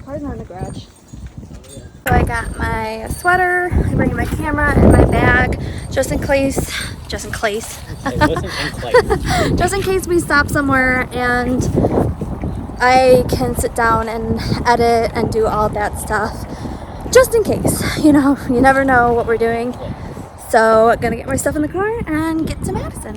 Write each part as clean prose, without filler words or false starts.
car's not in the garage. So I got my sweater, I'm bringing my camera and my bag just in case just in case we stop somewhere and I can sit down and edit and do all that stuff. Just in case, you know, you never know what we're doing. So I'm gonna get my stuff in the car and get to Madison.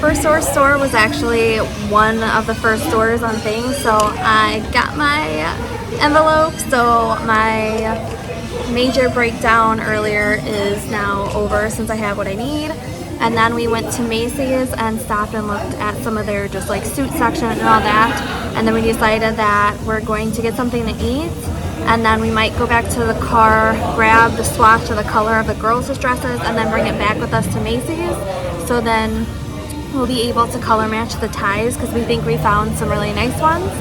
First Source store was actually one of the first stores on things, so I got my envelope. So my major breakdown earlier is now over since I have what I need. And then we went to Macy's and stopped and looked at some of their just like suit section and all that. And then we decided that we're going to get something to eat. And then we might go back to the car, grab the swatch of the color of the girls' dresses, and then bring it back with us to Macy's. So then we'll be able to color match the ties because we think we found some really nice ones.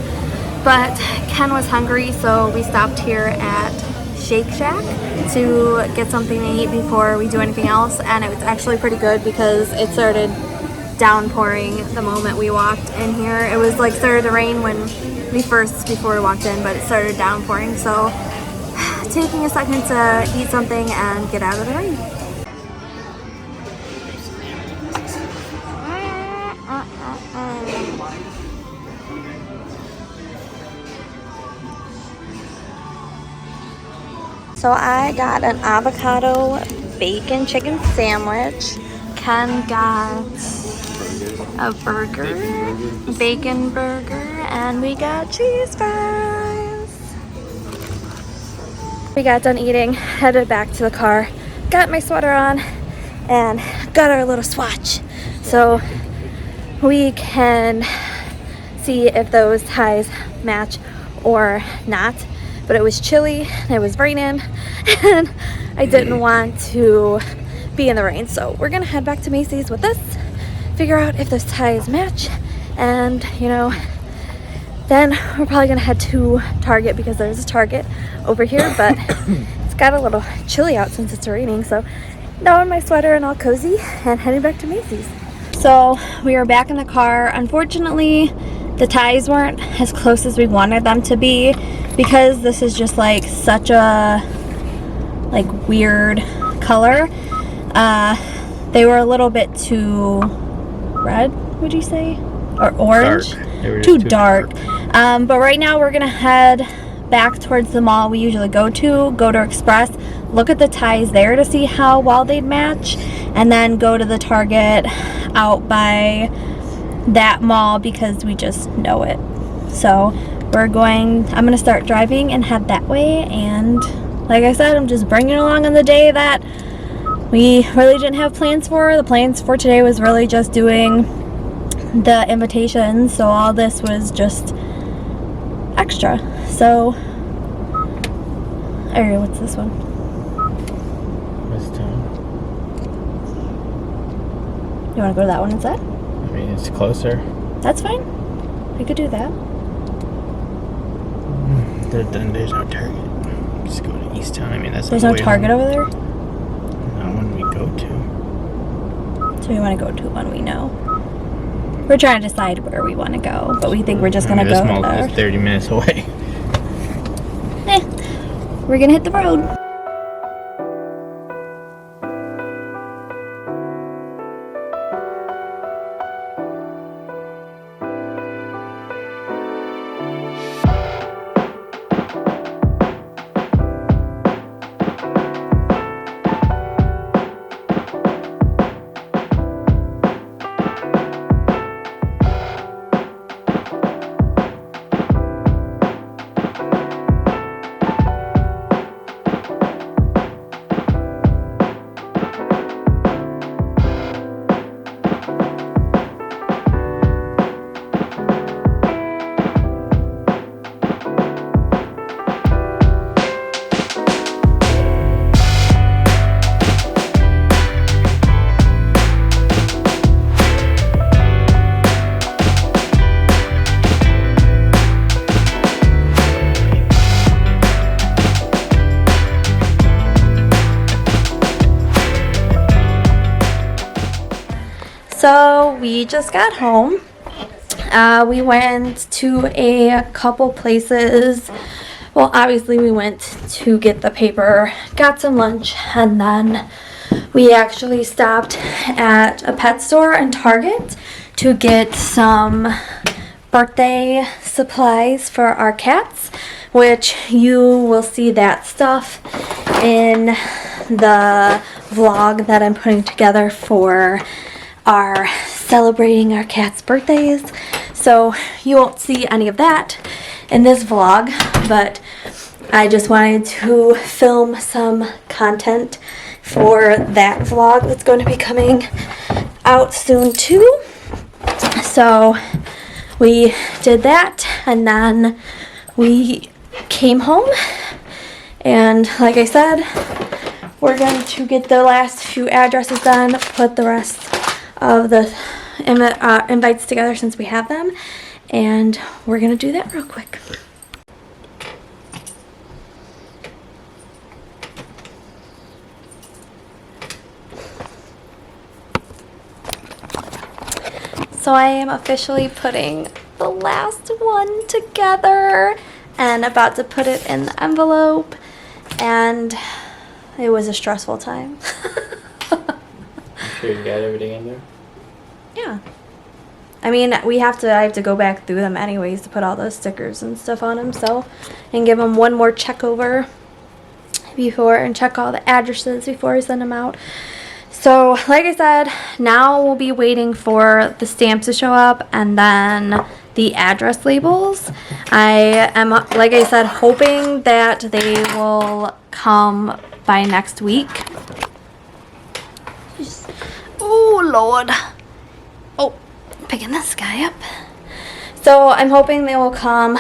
But Ken was hungry, so we stopped here at Shake Shack to get something to eat before we do anything else. And it was actually pretty good because it started downpouring the moment we walked in here. It was like started to rain before we walked in, but it started downpouring. So taking a second to eat something and get out of the rain. So I got an avocado bacon chicken sandwich. Ken got a burger, bacon burger, and we got cheese fries. We got done eating, headed back to the car, got my sweater on, and got our little swatch so we can see if those ties match or not. But it was chilly, it was raining, and I didn't want to be in the rain. So we're gonna head back to Macy's with this, figure out if those ties match, and you know, then we're probably gonna head to Target because there's a Target over here, but it's got a little chilly out since it's raining. So now in my sweater and all cozy and heading back to Macy's. So we are back in the car. Unfortunately, the ties weren't as close as we wanted them to be because this is just like such a like weird color. They were a little bit too red, would you say? Or orange? Too dark. But right now we're gonna head back towards the mall we usually go to Express, look at the ties there to see how well they'd match, and then go to the Target out by that mall because we just know it. So I'm gonna start driving and head that way, and like I said, I'm just bringing along on the day that we really didn't have plans for. The plans for today was really just doing the invitations, so all this was just extra. So what's this one? West Town. You want to go to that one instead? I mean, it's closer. That's fine. We could do that. There's no Target. Just go to East Town. I mean, that's there's no Target over there? Not one we go to. So we want to go to one we know. We're trying to decide where we want to go, but we think we're just going to go this mall there. is 30 minutes away. We're going to hit the road. So we just got home. We went to a couple places. Well, obviously we went to get the paper, got some lunch, and then we actually stopped at a pet store and Target to get some birthday supplies for our cats, which you will see that stuff in the vlog that I'm putting together for our celebrating our cat's birthdays. So you won't see any of that in this vlog, but I just wanted to film some content for that vlog that's going to be coming out soon too. So we did that, and then we came home, and like I said, we're going to get the last few addresses done, put the rest of the invites together since we have them, and we're going to do that real quick. So I am officially putting the last one together and about to put it in the envelope, and it was a stressful time. Sure you got everything in there? Yeah. I mean, I have to go back through them anyways to put all those stickers and stuff on them, so, and give them one more check over before, and check all the addresses before I send them out. So, like I said, now we'll be waiting for the stamps to show up and then the address labels. I am, like I said, hoping that they will come by next week. Oh, Lord. Oh, picking this guy up. So, I'm hoping they will come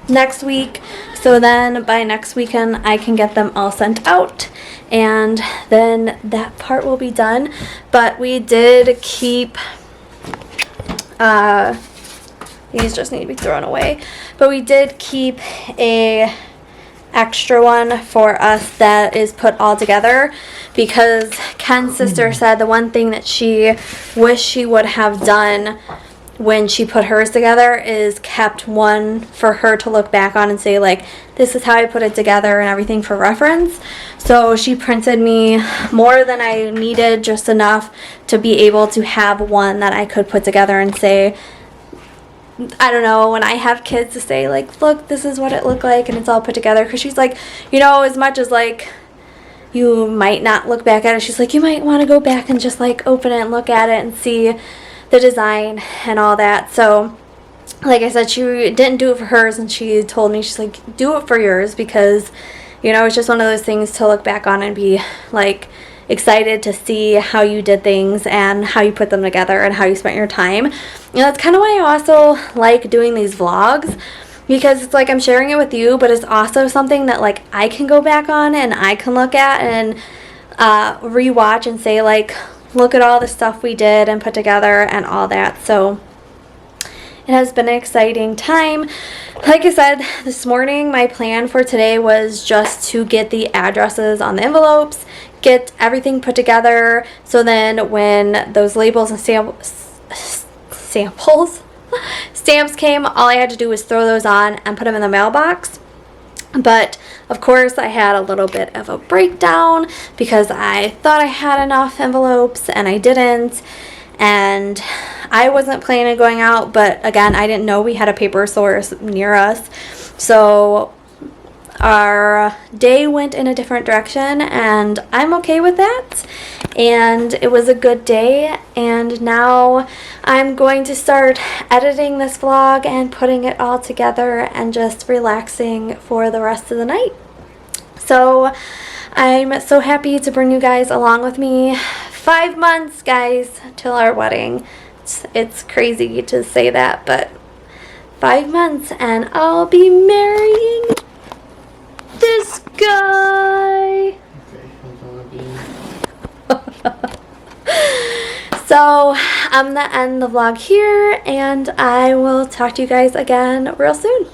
next week. So then by next weekend, I can get them all sent out. And then that part will be done. But we did keep, these just need to be thrown away. But we did keep a extra one for us that is put all together, because Ken's sister said the one thing that she wished she would have done when she put hers together is kept one for her to look back on and say, like, this is how I put it together and everything for reference. So she printed me more than I needed, just enough to be able to have one that I could put together and say, I don't know, when I have kids, to say, like, look, this is what it looked like and it's all put together. Because she's like, you know, as much as, like, you might not look back at it, she's like, you might want to go back and just, like, open it and look at it and see the design and all that. So like I said, she didn't do it for hers, and she told me, she's like, do it for yours, because, you know, it's just one of those things to look back on and be like excited to see how you did things and how you put them together and how you spent your time. And that's kind of why I also like doing these vlogs, because it's like I'm sharing it with you, but it's also something that, like, I can go back on and I can look at and rewatch and say, like, look at all the stuff we did and put together and all that. So it has been an exciting time. Like I said, this morning my plan for today was just to get the addresses on the envelopes, get everything put together, so then when those labels and stamps came, all I had to do was throw those on and put them in the mailbox. But of course I had a little bit of a breakdown because I thought I had enough envelopes and I didn't, and I wasn't planning on going out, but again, I didn't know we had a paper source near us, so our day went in a different direction, and I'm okay with that, and it was a good day. And now I'm going to start editing this vlog and putting it all together and just relaxing for the rest of the night. So I'm so happy to bring you guys along with me. 5 months, guys, till our wedding. It's crazy to say that, but 5 months and I'll be marrying this guy. So I'm gonna end the vlog here, and I will talk to you guys again real soon.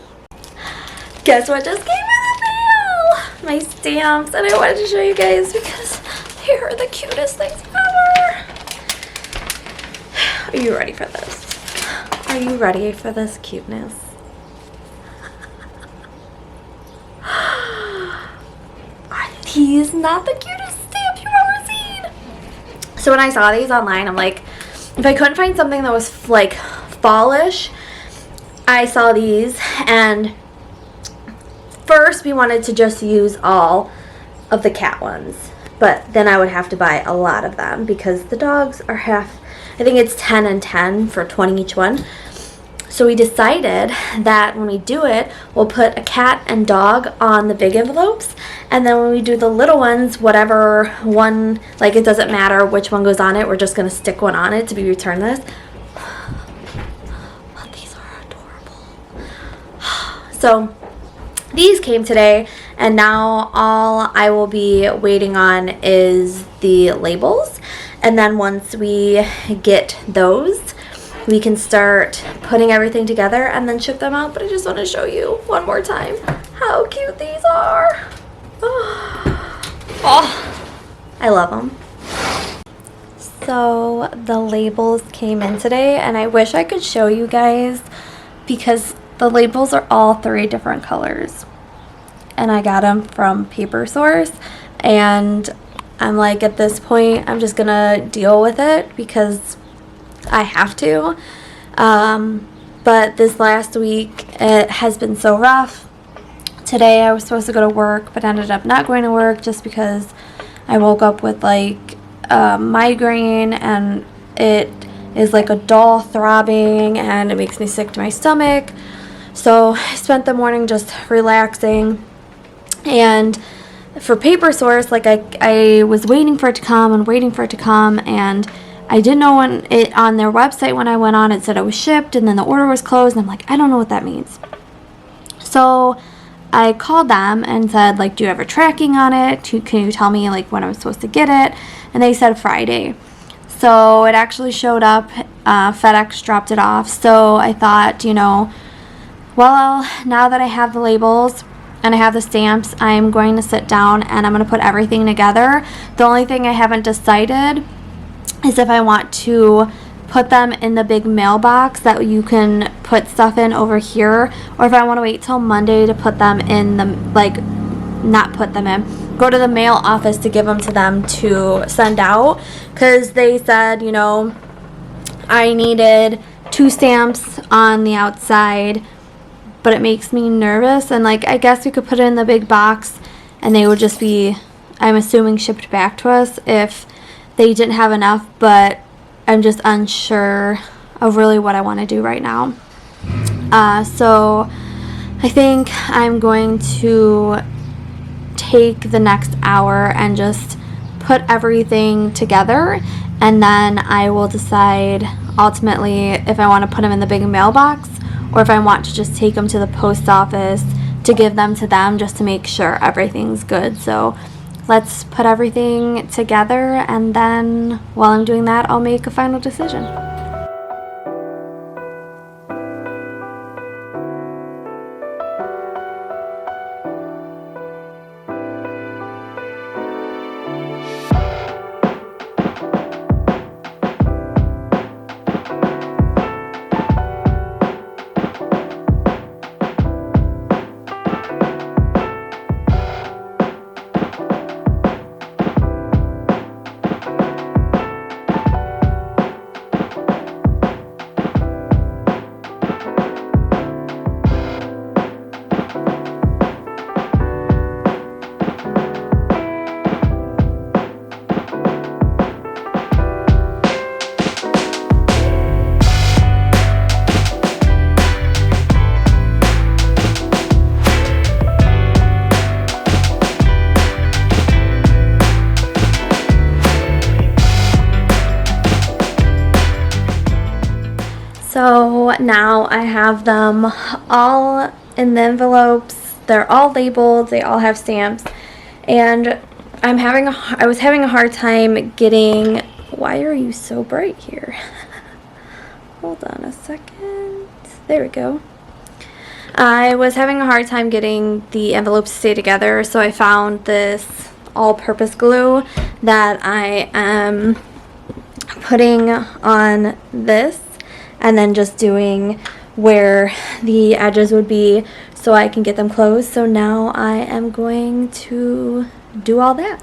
Guess what just came in the mail? My stamps, and I wanted to show you guys because they are the cutest things ever. Are you ready for this? Are you ready for this cuteness? Are these not the cutest stamps you've ever seen? So when I saw these online, I'm like, if I couldn't find something that was like fallish, I saw these, and first we wanted to just use all of the cat ones, but then I would have to buy a lot of them because the dogs are half I think it's 10 and 10 for 20 each one. So we decided that when we do it, we'll put a cat and dog on the big envelopes, and then when we do the little ones, whatever one, like it doesn't matter which one goes on it, we're just going to stick one on it to be returned this. But these are adorable. So these came today, and now all I will be waiting on is the labels, and then once we get those, we can start putting everything together and then ship them out. But I just want to show you one more time how cute these are. Oh, I love them. So the labels came in today, and I wish I could show you guys because the labels are all 3 different colors. And I got them from Paper Source, and I'm like, at this point, I'm just gonna deal with it because I have to. But this last week it has been so rough. Today I was supposed to go to work but ended up not going to work just because I woke up with like a migraine, and it is like a dull throbbing and it makes me sick to my stomach. So I spent the morning just relaxing, and for Paper Source, like I was waiting for it to come and I didn't know when it on their website, when I went on, it said it was shipped and then the order was closed, and I'm like, I don't know what that means. So I called them and said, like, do you have a tracking on it? Can you tell me like when I'm supposed to get it? And they said Friday. So it actually showed up. FedEx dropped it off. So I thought, well, now that I have the labels and I have the stamps, I'm going to sit down and I'm going to put everything together. The only thing I haven't decided is if I want to put them in the big mailbox that you can put stuff in over here, or if I want to wait till Monday to put them in the, like, not put them in, go to the mail office to give them to them to send out, because they said, I needed 2 stamps on the outside, but it makes me nervous, and like, I guess we could put it in the big box and they would just be, I'm assuming, shipped back to us if they didn't have enough, but I'm just unsure of really what I want to do right now. So I think I'm going to take the next hour and just put everything together, and then I will decide ultimately if I want to put them in the big mailbox or if I want to just take them to the post office to give them to them just to make sure everything's good. So let's put everything together, and then while I'm doing that, I'll make a final decision. So now I have them all in the envelopes. They're all labeled. They all have stamps. And I was having a hard time getting, why are you so bright here? Hold on a second. There we go. I was having a hard time getting the envelopes to stay together, so I found this all-purpose glue that I am putting on this and then just doing where the edges would be so I can get them closed. So now I am going to do all that.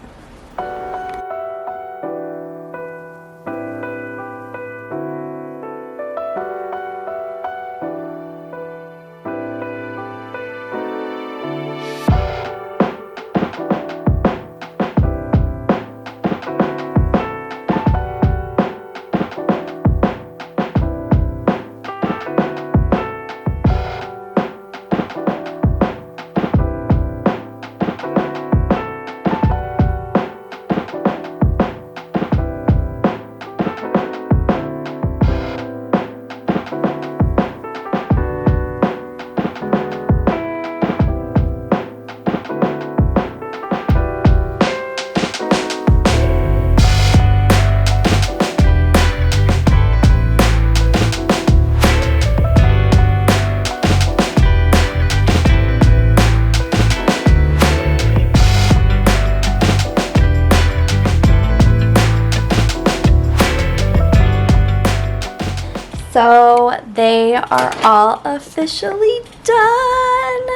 So they are all officially done.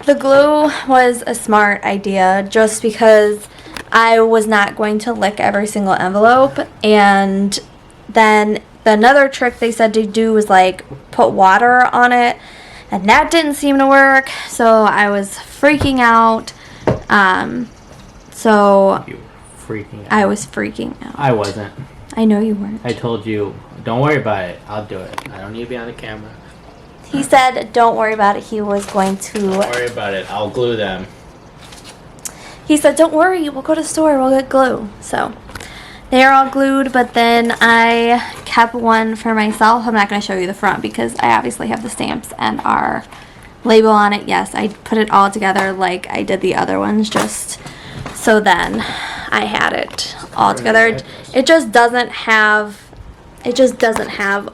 The glue was a smart idea just because I was not going to lick every single envelope. And then another trick they said to do was like put water on it, and that didn't seem to work. So I was freaking out. So You were freaking out. I was freaking out. I wasn't. I know you weren't. I told you, don't worry about it. I'll do it. I don't need to be on the camera. He said, don't worry about it. He was going to... Don't worry about it. I'll glue them. He said, don't worry. We'll go to the store. We'll get glue. So they're all glued, but then I kept one for myself. I'm not going to show you the front because I obviously have the stamps and our label on it. Yes, I put it all together like I did the other ones, just so then I had it all together. It just doesn't have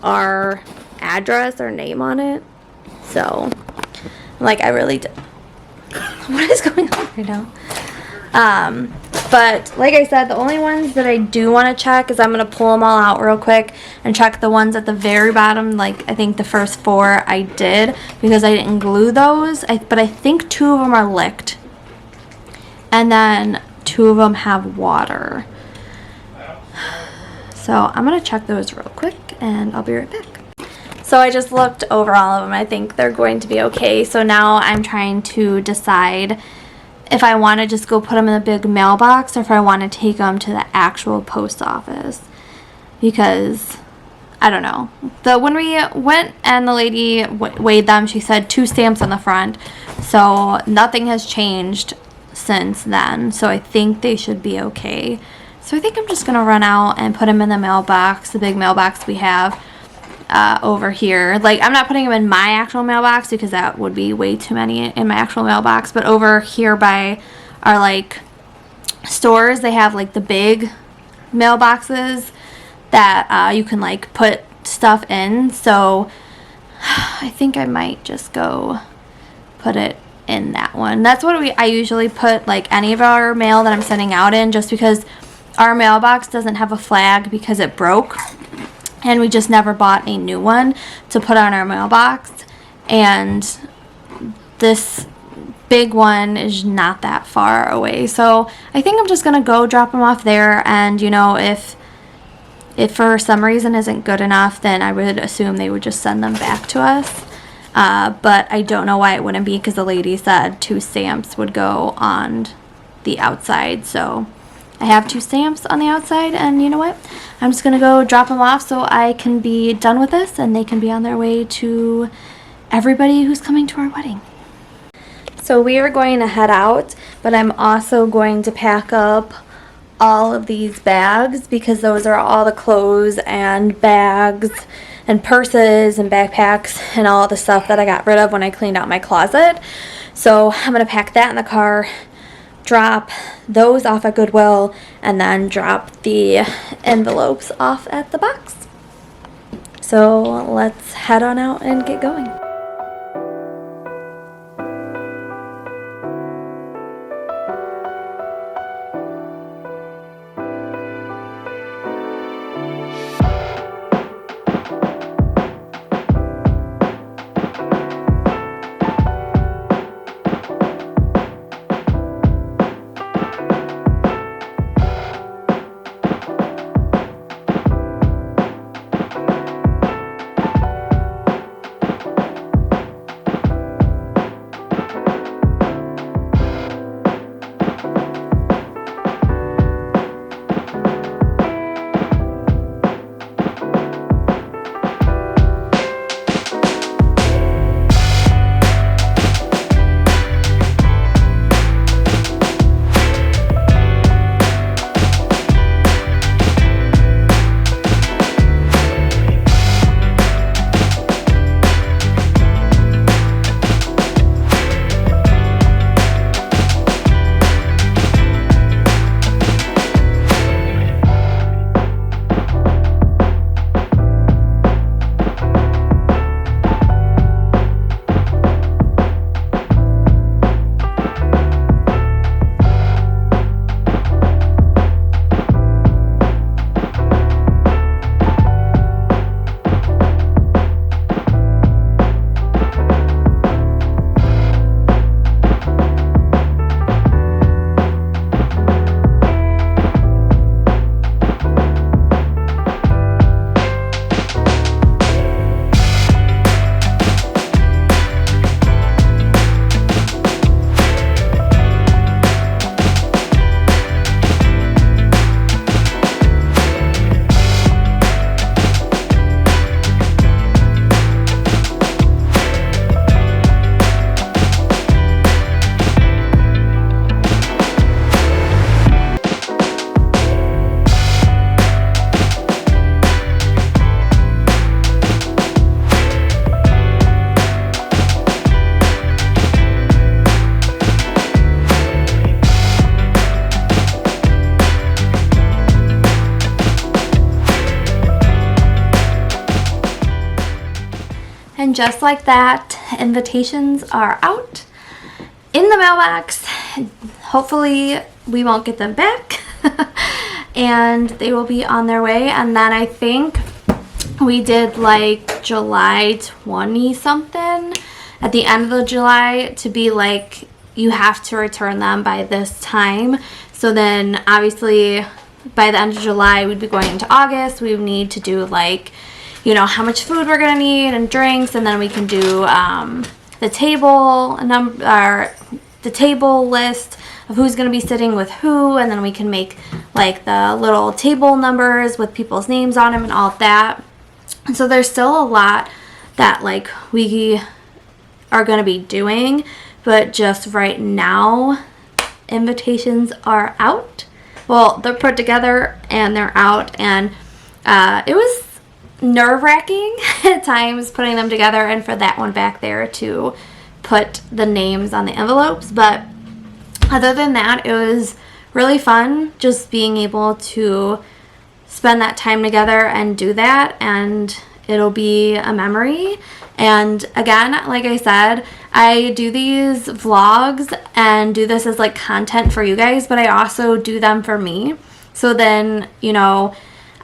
our address or name on it. So like I really did. What is going on right now? But like I said, the only ones that I do want to check is I'm going to pull them all out real quick and check the ones at the very bottom. Like I think the first 4 I did because I didn't glue those. But I think 2 of them are licked. And then 2 of them have water. So I'm going to check those real quick and I'll be right back. So I just looked over all of them. I think they're going to be okay. So now I'm trying to decide if I want to just go put them in a big mailbox or if I want to take them to the actual post office. Because, I don't know. When we went and the lady weighed them, she said 2 stamps on the front. So nothing has changed since then. So I think they should be okay. So I think I'm just going to run out and put them in the mailbox, the big mailbox we have over here. Like, I'm not putting them in my actual mailbox because that would be way too many in my actual mailbox. But over here by our, like, stores, they have, like, the big mailboxes that you can, like, put stuff in. So I think I might just go put it in that one. That's what I usually put, like, any of our mail that I'm sending out in, just because our mailbox doesn't have a flag because it broke. And we just never bought a new one to put on our mailbox. And this big one is not that far away. So I think I'm just going to go drop them off there. And, you know, if for some reason isn't good enough, then I would assume they would just send them back to us. But I don't know why it wouldn't be, because the lady said 2 stamps would go on the outside. So I have 2 stamps on the outside, and you know what? I'm just going to go drop them off so I can be done with this and they can be on their way to everybody who's coming to our wedding. So we are going to head out, but I'm also going to pack up all of these bags because those are all the clothes and bags and purses and backpacks and all the stuff that I got rid of when I cleaned out my closet. So I'm going to pack that in the car, drop those off at Goodwill, and then drop the envelopes off at the box. So let's head on out and get going. And just like that, invitations are out in the mailbox. Hopefully we won't get them back. And they will be on their way. And then I think we did like July 20 something at the end of the July to be like, you have to return them by this time. So then obviously by the end of July we'd be going into August. We would need to do like, you know, how much food we're gonna need and drinks, and then we can do the table the table list of who's going to be sitting with who, and then we can make like the little table numbers with people's names on them and all of that. And so there's still a lot that like we are going to be doing, but just right now invitations are out. Well, they're put together and they're out, and it was nerve-wracking at times putting them together and for that one back there to put the names on the envelopes. But other than that, it was really fun just being able to spend that time together and do that, and it'll be a memory. And again, like I said, I do these vlogs and do this as like content for you guys, but I also do them for me. So then, you know,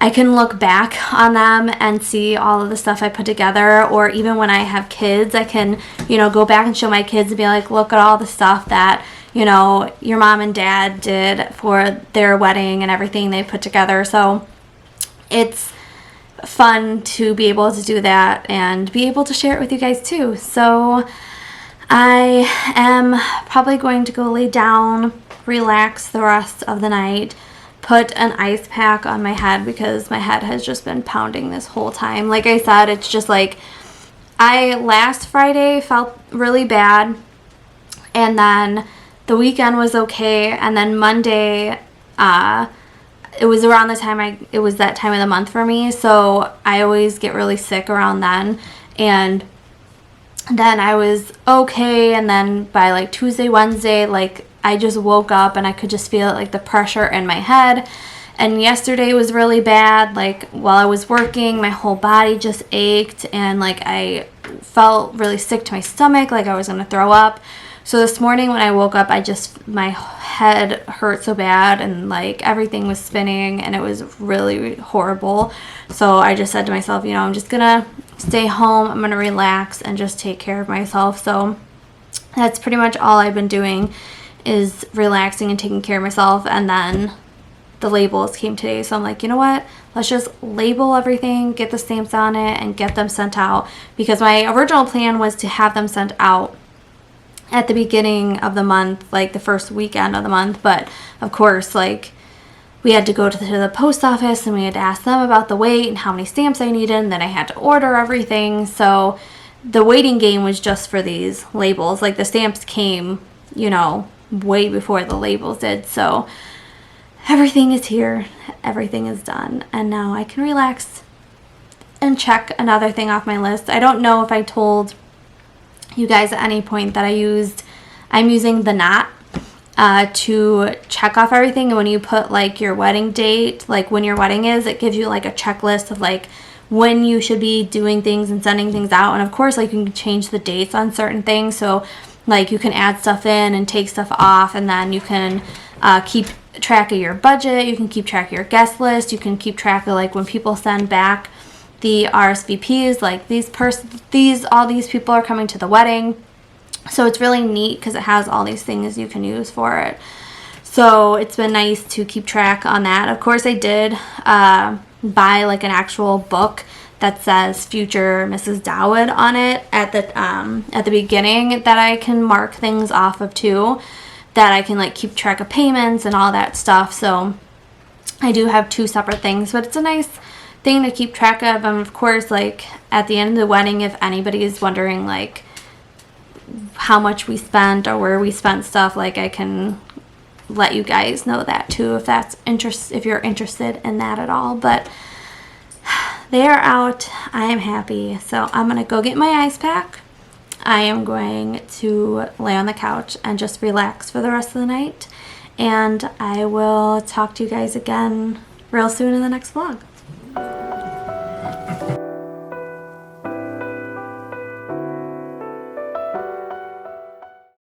I can look back on them and see all of the stuff I put together, or even when I have kids, I can, you know, go back and show my kids and be like, look at all the stuff that, you know, your mom and dad did for their wedding and everything they put together. So it's fun to be able to do that and be able to share it with you guys too. So I am probably going to go lay down, relax the rest of the night, put an ice pack on my head because my head has just been pounding this whole time. Like I said, it's just like I last Friday felt really bad, and then the weekend was okay, and then Monday it was around the time it was that time of the month for me, so I always get really sick around then. And then I was okay, and then by like Tuesday, Wednesday, like I just woke up and I could just feel like the pressure in my head. And yesterday was really bad. Like while I was working, my whole body just ached, and like I felt really sick to my stomach, like I was gonna throw up. So this morning when I woke up, my head hurt so bad, and like everything was spinning, and it was really horrible. So I just said to myself, you know, I'm just gonna stay home, I'm gonna relax and just take care of myself. So that's pretty much all I've been doing, is relaxing and taking care of myself. And then the labels came today, so I'm like, you know what, let's just label everything, get the stamps on it, and get them sent out, because my original plan was to have them sent out at the beginning of the month, like the first weekend of the month. But of course, like we had to go to the post office and we had to ask them about the weight and how many stamps I needed, and then I had to order everything. So the waiting game was just for these labels. Like the stamps came, you know, way before the labels did. So everything is here, everything is done, and now I can relax and check another thing off my list. I don't know if I told you guys at any point that I'm using the knot to check off everything. And when you put like your wedding date, like when your wedding is, it gives you like a checklist of like when you should be doing things and sending things out. And of course, like you can change the dates on certain things, so like you can add stuff in and take stuff off, and then you can keep track of your budget, you can keep track of your guest list, you can keep track of like when people send back the RSVPs, like all these people are coming to the wedding. So it's really neat because it has all these things you can use for it. So it's been nice to keep track on that. Of course, I did buy like an actual book that says Future Mrs. Dowd on it at the beginning, that I can mark things off of too, that I can like keep track of payments and all that stuff. So I do have two separate things, but it's a nice thing to keep track of. And of course, like at the end of the wedding, if anybody is wondering like how much we spent or where we spent stuff, like I can let you guys know that too, if you're interested in that at all. But they are out. I am happy. So I'm gonna go get my ice pack. I am going to lay on the couch and just relax for the rest of the night, and I will talk to you guys again real soon in the next vlog.